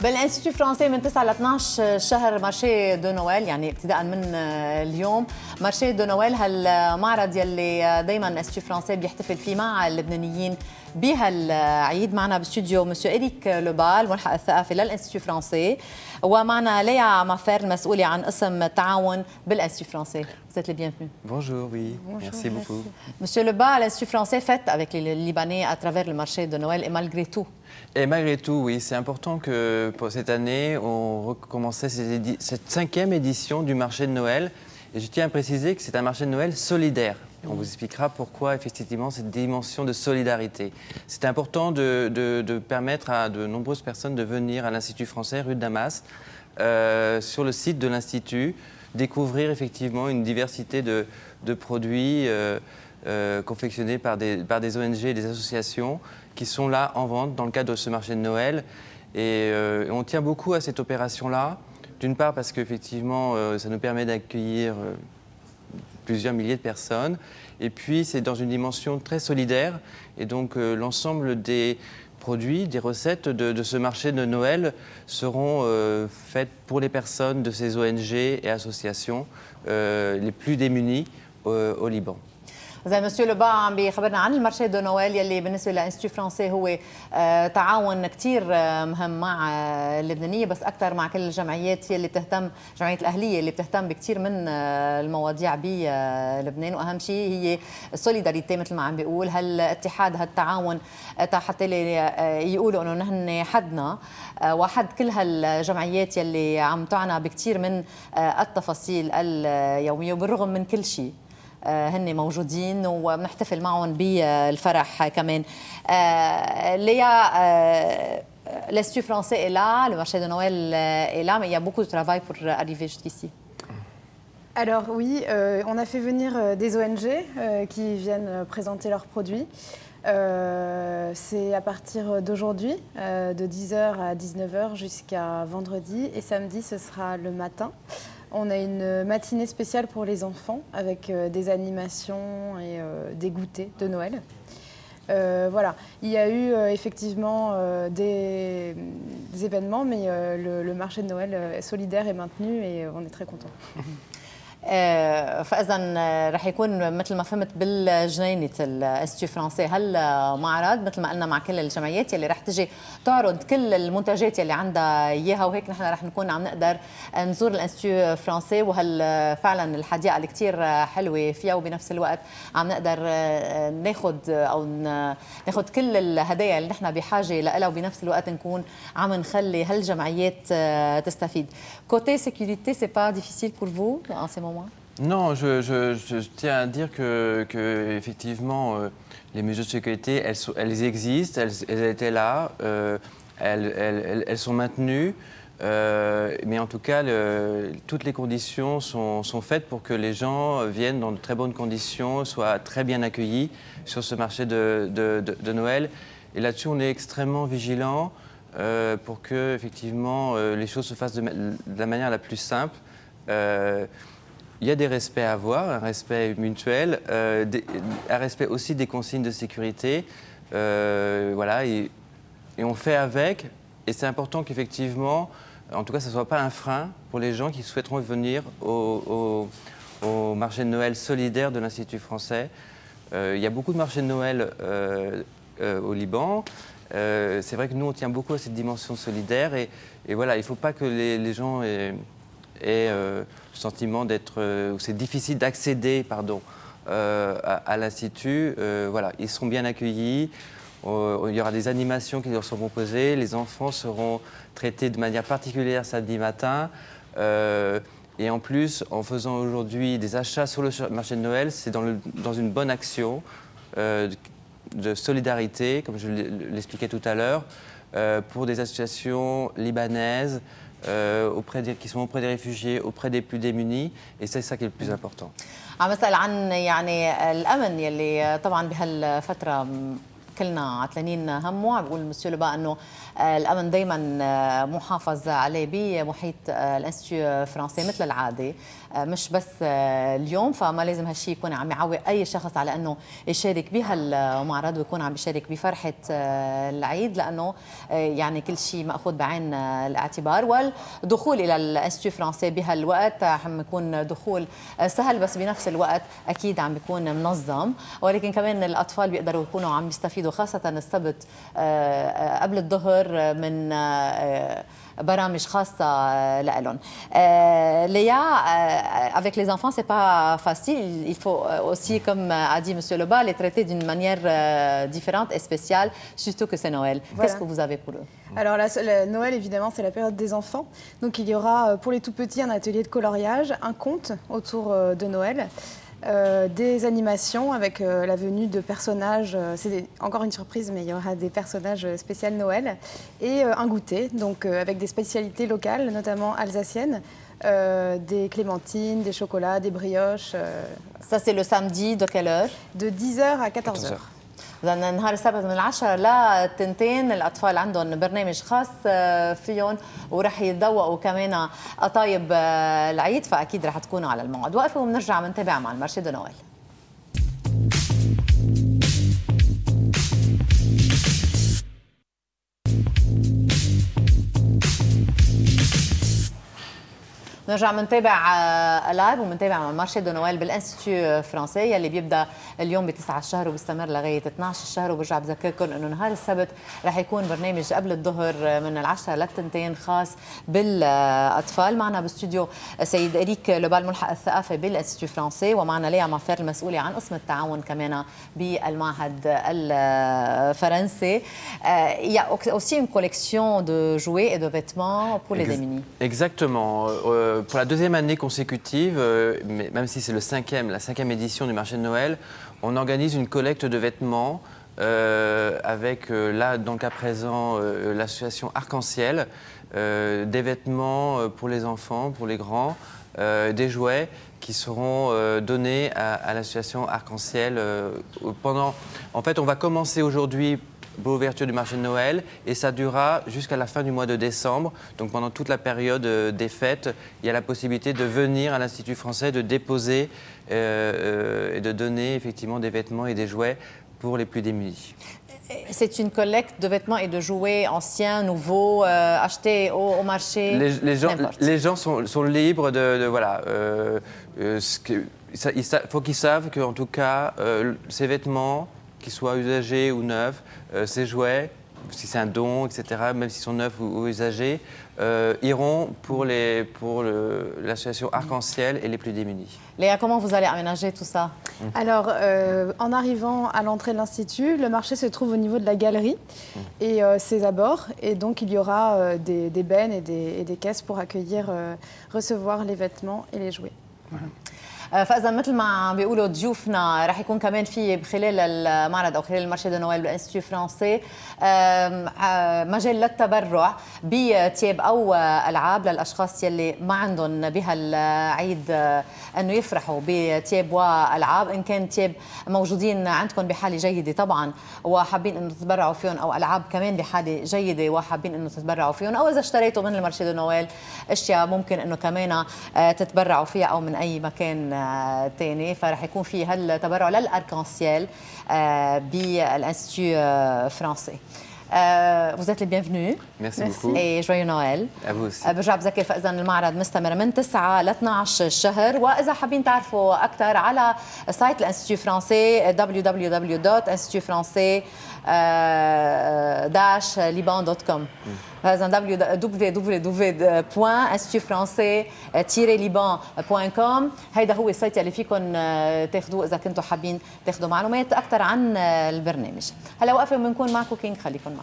بالانستيتو فرانسي من 9 ل 12 شهر مارشي دو نويل، يعني ابتداء من اليوم مارشي دو نويل، هالمعرض يلي دائما انستيتو فرانسي بيحتفل فيه مع اللبنانيين بهالعيد. معنا باستوديو مسيو إريك لوبال ملحق الثقافي للانستيتو فرانسي، ومعنا ليا مافير المسؤولة عن قسم التعاون بالانستيتو فرانسي. Vous êtes les bienvenus. Bonjour, oui. Bonjour, merci beaucoup. Monsieur Lebas, l'Institut français fête avec les Libanais à travers le marché de Noël, et malgré tout. Et malgré tout, oui, c'est important que pour cette année, on recommençait cette 5e édition du marché de Noël. Et je tiens à préciser que c'est un marché de Noël solidaire. On vous expliquera pourquoi, effectivement, cette dimension de solidarité. C'est important de permettre à de nombreuses personnes de venir à l'Institut français, rue de Damas, sur le site de l'Institut, découvrir effectivement une diversité de produits confectionnés par des ONG et des associations qui sont là en vente dans le cadre de ce marché de Noël. Et on tient beaucoup à cette opération-là, d'une part parce qu'effectivement ça nous permet d'accueillir plusieurs milliers de personnes, et puis c'est dans une dimension très solidaire, et donc l'ensemble des produits, des recettes de ce marché de Noël seront faites pour les personnes de ces ONG et associations les plus démunies au Liban. زي مسيو لبا عم بيخبرنا عن المارشي دو نويل يلي بالنسبه للانستيتو فرانسي هو تعاون كثير مهم مع اللبنانيه، بس اكثر مع كل الجمعيات يلي بتهتم، الجمعيات الاهليه اللي بتهتم بكثير من المواضيع بلبنان، واهم شيء هي السوليداريتي مثل ما عم بيقول، هالاتحاد هالتعاون حتى يقولوا انه نحن حدنا وحد كل هالجمعيات يلي عم تعنى بكثير من التفاصيل اليوميه، وبالرغم من كل شيء هن موجودين وبنحتفل معهم بالفرح كمان. ليا l'Institut français est là, le marché de Noël est là, mais il y a beaucoup de travail pour arriver jusqu'ici. Alors oui, on a fait venir des ONG qui viennent présenter leurs produits. C'est à partir d'aujourd'hui, de 10h à 19h jusqu'à vendredi, et samedi ce sera le matin. On a une matinée spéciale pour les enfants avec des animations et des goûters de Noël. Voilà, il y a eu effectivement des événements, mais le marché de Noël solidaire est maintenu et on est très contents. فاذا رح يكون مثل ما فهمت بالجنينه الانستيتو فرانسي هالمعرض مثل ما قلنا مع كل الجمعيات يلي رح تجي تعرض كل المنتجات يلي عندها اياها، وهيك نحن رح نكون عم نقدر نزور الانستيتو فرانسي، فعلا الحديقه اللي كثير حلوه فيها، وبنفس الوقت عم نقدر ناخذ كل الهدايا اللي نحن بحاجه لها، وبنفس الوقت نكون عم نخلي هالجمعيات تستفيد. Côté sécurité, c'est pas difficile pour vous en ces moments? Non, je tiens à dire que effectivement, les mesures de sécurité, elles existent, elles étaient là, elles sont maintenues, mais en tout cas, toutes les conditions sont faites pour que les gens viennent dans de très bonnes conditions, soient très bien accueillis sur ce marché de Noël. Et là-dessus, on est extrêmement vigilants pour que effectivement, les choses se fassent de la manière la plus simple. Il y a des respects à avoir, un respect mutuel, un respect aussi des consignes de sécurité. Voilà, et on fait avec. Et c'est important qu'effectivement, en tout cas, ça ne soit pas un frein pour les gens qui souhaiteront venir au marché de Noël solidaire de l'Institut français. Il y a beaucoup de marchés de Noël au Liban. C'est vrai que nous, on tient beaucoup à cette dimension solidaire. Et voilà, il ne faut pas que les gens aient le sentiment d'être... c'est difficile d'accéder, à l'Institut. Voilà, ils seront bien accueillis. Il y aura des animations qui leur seront proposées. Les enfants seront traités de manière particulière samedi matin. Et en plus, en faisant aujourd'hui des achats sur le marché de Noël, c'est dans une bonne action de solidarité, comme je l'expliquais tout à l'heure, pour des associations libanaises qui sont auprès des réfugiés, auprès des plus démunis, et c'est ça qui est le plus important. عم اسال عن يعني الامن يلي طبعا بهالفتره كلنا عتلانين همه. عم بيقول مسيو لبا انه الامن دائما محافظ عليه بمحيط الانستيتيو فرنسي مثل العاده، مش بس اليوم، فما لازم هالشيء يكون عم يعوق اي شخص على انه يشارك بهالمعرض ويكون عم يشارك بفرحه العيد، لانه يعني كل شيء ماخوذ بعين الاعتبار. والدخول الى الانستيتيو فرنسي بهالوقت عم يكون دخول سهل، بس بنفس الوقت اكيد عم بيكون منظم، ولكن كمان الاطفال بيقدروا يكونوا عم يستفيدوا خاصه السبت قبل الظهر من برامج خاصة لهم. Léa, avec les enfants, c'est pas facile. Il faut aussi, comme a dit Monsieur Lebas, les traiter d'une manière différente et spéciale, surtout que c'est Noël. Voilà. Qu'est-ce que vous avez pour eux? Alors Noël, évidemment, c'est la période des enfants. Donc il y aura pour les tout petits un atelier de coloriage, un conte autour de Noël. Des animations avec la venue de personnages, c'est encore une surprise, mais il y aura des personnages spéciaux Noël, et un goûter, donc avec des spécialités locales, notamment alsaciennes, des clémentines, des chocolats, des brioches. Ça, c'est le samedi, de quelle heure? De 10h à 14h. إذا نهار السبت من 10 ل2 الأطفال عندهم برنامج خاص فيهم، ورح يتذوقوا كمان قطايب العيد، فأكيد رح تكونوا على الموعد. وقفة وبنرجع بنتابع مع المارشي دو نويل. نرجع بنتابع لايف وبنتابع مع المارشي دو نويل بالانستيتيو فرنسي يلي بيبدا اليوم ب 9 الشهر وبيستمر لغايه 12 الشهر. وبرجع بذكركم انه نهار السبت رح يكون برنامج قبل الظهر من 10 ل2 خاص بالاطفال. معنا باستوديو سيد اريك لوبا الملحق الثقافي بالانستيتيو فرنسي، ومعنا ليا مافير المسؤوله عن قسم التعاون كمان بالمعهد الفرنسي. Il y a aussi une collection de jouets et de vêtements pour les démunis. Exactement. Pour la deuxième année consécutive, mais même si c'est la cinquième édition du marché de Noël, on organise une collecte de vêtements avec, là, dans le cas présent, l'association Arc-en-Ciel, des vêtements pour les enfants, pour les grands, des jouets qui seront donnés à l'association Arc-en-Ciel pendant... En fait, on va commencer aujourd'hui pour l'ouverture du marché de Noël, et ça durera jusqu'à la fin du mois de décembre. Donc pendant toute la période des fêtes, il y a la possibilité de venir à l'Institut français, de déposer et de donner effectivement des vêtements et des jouets pour les plus démunis. C'est une collecte de vêtements et de jouets anciens, nouveaux, achetés au marché. Les gens sont libres de voilà. Il faut qu'ils savent qu'en tout cas, ces vêtements, qu'ils soient usagés ou neufs, ces jouets, si c'est un don, etc., même s'ils sont neufs ou usagés, iront pour l'association Arc-en-Ciel et les plus démunis. Léa, comment vous allez aménager tout ça? Alors, en arrivant à l'entrée de l'Institut, le marché se trouve au niveau de la galerie et ses abords. Et donc, il y aura des bennes et des caisses pour accueillir, recevoir les vêtements et les jouets. Voilà. فاذا مثل ما عم بيقولوا ضيوفنا رح يكون كمان في خلال المعرض او خلال المارشي دو نويل بالانستيتيو فرنسي مجال للتبرع بثياب او العاب للاشخاص يلي ما عندهم بهالعيد انه يفرحوا بثياب والعاب، ان كان ثياب موجودين عندكم بحاله جيده طبعا وحابين انه تتبرعوا فيهم، او العاب كمان بحاله جيده وحابين انه تتبرعوا فيهم، او اذا اشتريتوا من المارشي دو نويل اشياء ممكن انه كمان تتبرعوا فيها او من اي مكان تاني، فرح يكون في هالتبرع للاركانسيال بالانستيتيو فرنسي. Vous êtes les bienvenus. Merci beaucoup. Et joyeux Noël. À vous aussi. برجع بذكر فإذا المعرض مستمر من 9 ل 12 الشهر، وإذا حابين تعرفوا أكثر على سايت الانستيتيو فرنسي www.institutfrançais-liban.com. هذا www.institutfrançais-liban.com. هيدا هو السايت اللي فيكم تاخذوه إذا كنتوا حابين تاخذوا معلومات أكثر عن البرنامج. هلا وقفة بنكون معكم كينج، خليكم معنا.